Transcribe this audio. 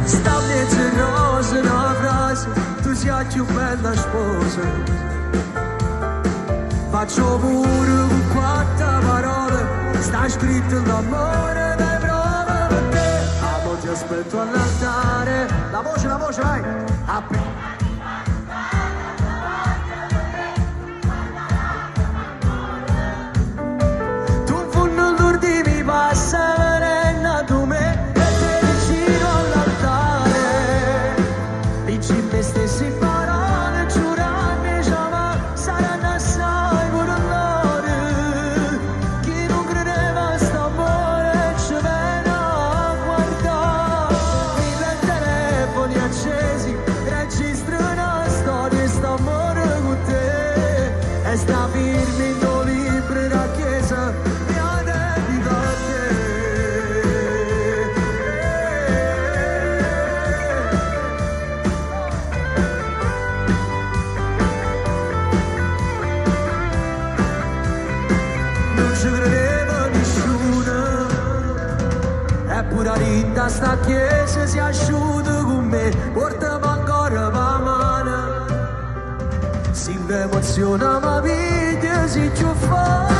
sta mezzo rosa una frase, tu sei più bella sposa. Faccio pure con quattro parole, sta scritto l'amore dai prove per te. Amo ti aspetto all'altare, la voce vai. Tu in fondo d'urdi mi passa verenna tu me e te vicino all'altare. Dici me stessi parole, giurarmi ma saranno assai pure loro. Chi non credeva a st'amore ci viene a guardare. Mille telefoni accesi, registro una storia, st'amore con te. E sta firmi in tuo libro da chiesa, mi ha dedicato a te. Non ci credeva nessuno, eppure a rinda sta chiesa si è asciutta con me, portami ancora la mano, si mi emoziona ma vedi si ci fa.